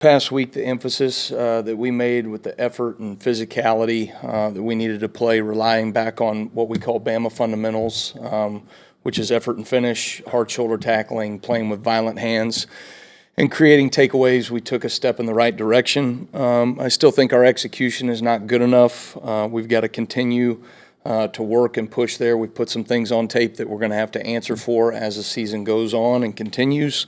past week, the emphasis that we made with the effort and physicality that we needed to play, relying back on what we call Bama fundamentals, which is effort and finish, hard shoulder tackling, playing with violent hands, and creating takeaways. We took a step in the right direction. I still think our execution is not good enough. We've got to continue to work and push there. We've put some things on tape that we're going to have to answer for as the season goes on and continues.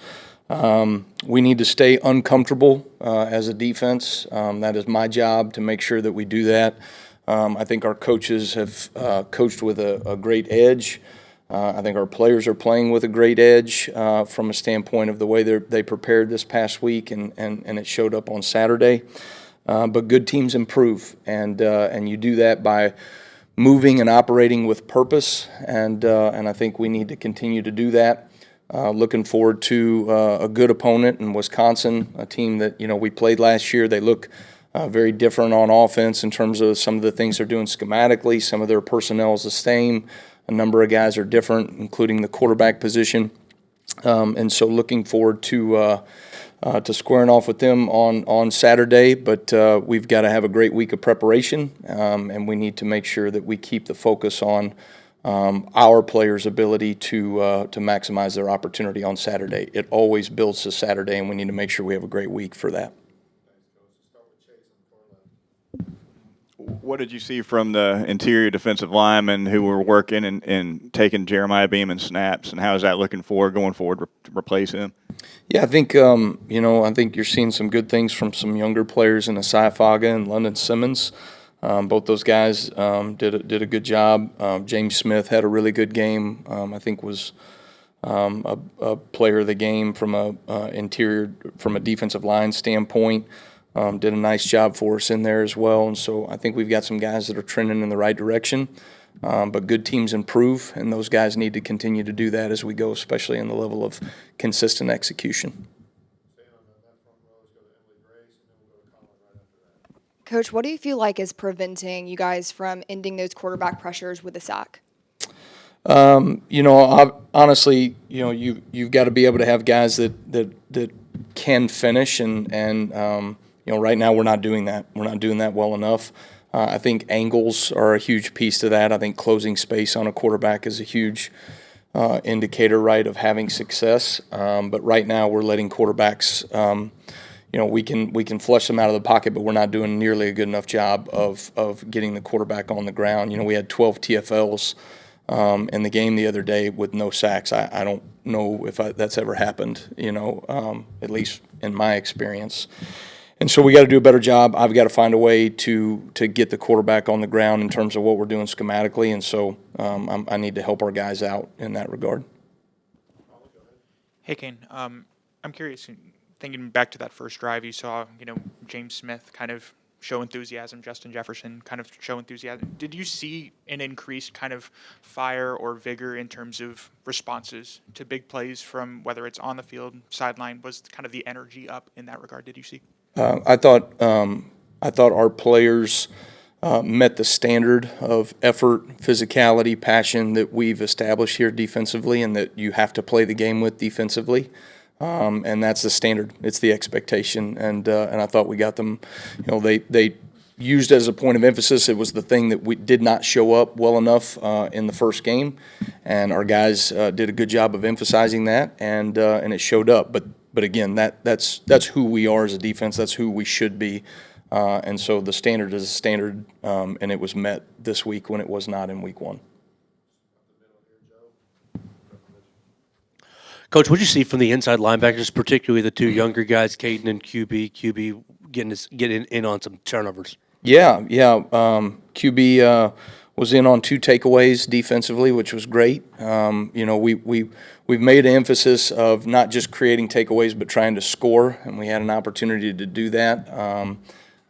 We need to stay uncomfortable as a defense. That is my job to make sure that we do that. I think our coaches have coached with a great edge. I think our players are playing with a great edge from a standpoint of the way they prepared this past week, and it showed up on Saturday. But good teams improve, and you do that by moving and operating with purpose, and I think we need to continue to do that. Looking forward to a good opponent in Wisconsin, a team that we played last year. They look very different on offense in terms of some of the things they're doing schematically. Some of their personnel is the same. A number of guys are different, including the quarterback position. And so looking forward to squaring off with them on Saturday. But we've got to have a great week of preparation, and we need to make sure that we keep the focus on our players' ability to maximize their opportunity on Saturday. It always builds to Saturday, and we need to make sure we have a great week for that. What did you see from the interior defensive linemen who were working and taking Jeremiah Beeman's snaps, and how is that looking going forward to replace him? Yeah, I think I think you're seeing some good things from some younger players in Asai Faga and London Simmons. Both those guys did a good job. James Smith had a really good game. I think was a player of the game from a defensive line standpoint. Did a nice job for us in there as well. And so I think we've got some guys that are trending in the right direction. But good teams improve, and those guys need to continue to do that as we go, especially in the level of consistent execution. Coach, what do you feel like is preventing you guys from ending those quarterback pressures with a sack? Honestly, you've got to be able to have guys that can finish, and right now we're not doing that. We're not doing that well enough. I think angles are a huge piece to that. I think closing space on a quarterback is a huge indicator, right, of having success. But right now we're letting quarterbacks. We can flush them out of the pocket, but we're not doing nearly a good enough job of getting the quarterback on the ground. We had 12 TFLs in the game the other day with no sacks. I don't know if that's ever happened, at least in my experience. And so we got to do a better job. I've got to find a way to get the quarterback on the ground in terms of what we're doing schematically, and so I need to help our guys out in that regard. Hey, Kane. I'm curious. Thinking back to that first drive, you saw, James Smith kind of show enthusiasm, Justin Jefferson kind of show enthusiasm. Did you see an increased kind of fire or vigor in terms of responses to big plays from whether it's on the field, sideline? Was kind of the energy up in that regard? Did you see? I thought our players met the standard of effort, physicality, passion that we've established here defensively, and that you have to play the game with defensively. And that's the standard. It's the expectation, and I thought we got them. They used as a point of emphasis. It was the thing that we did not show up well enough in the first game, and our guys did a good job of emphasizing that, and it showed up. But again, that's who we are as a defense. That's who we should be, and so the standard is a standard, and it was met this week when it was not in week one. Coach, what did you see from the inside linebackers, particularly the two younger guys, Caden and QB? QB getting in on some turnovers. Yeah. QB was in on 2 takeaways defensively, which was great. We've made an emphasis of not just creating takeaways, but trying to score, and we had an opportunity to do that,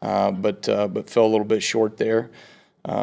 but fell a little bit short there.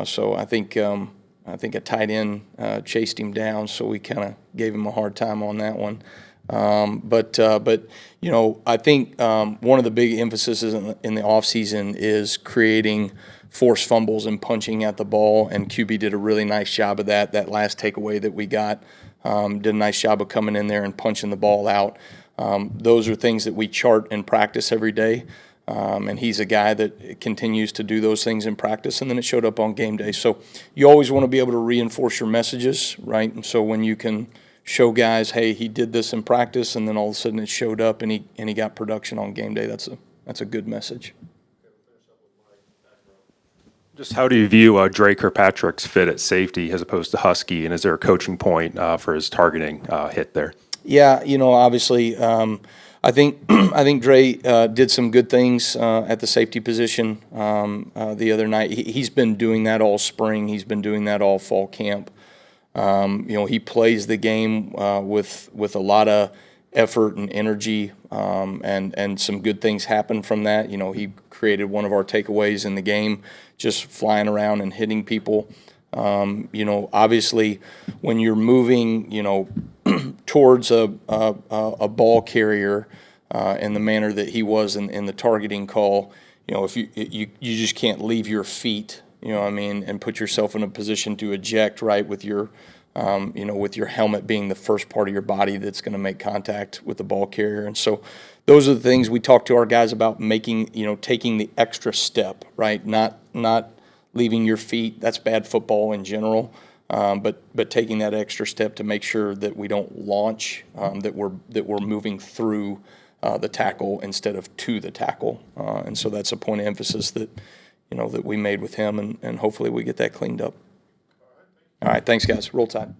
So I think a tight end chased him down, so we kind of gave him a hard time on that one. But I think one of the big emphases in the offseason is creating forced fumbles and punching at the ball, and QB did a really nice job of that. That last takeaway that we got did a nice job of coming in there and punching the ball out. Those are things that we chart in practice every day. And he's a guy that continues to do those things in practice, and then it showed up on game day. So you always want to be able to reinforce your messages, right? And so when you can show guys, hey, he did this in practice, and then all of a sudden it showed up and he got production on game day, that's a good message. Just how do you view Dre Kirkpatrick's fit at safety as opposed to Husky, and is there a coaching point for his targeting hit there? Yeah, obviously, I think Dre did some good things at the safety position the other night. He's been doing that all spring. He's been doing that all fall camp. He plays the game with a lot of effort and energy, and some good things happen from that. He created one of our takeaways in the game, just flying around and hitting people. Obviously, when you're moving, towards a ball carrier in the manner that he was in the targeting call, if you just can't leave your feet, and put yourself in a position to eject, right, with your with your helmet being the first part of your body that's going to make contact with the ball carrier. And so those are the things we talk to our guys about, making, taking the extra step, right, not leaving your feet. That's bad football in general. But taking that extra step to make sure that we don't launch, that we're moving through the tackle instead of to the tackle, and so that's a point of emphasis that that we made with him, and hopefully we get that cleaned up. All right, thanks guys. Roll Tide.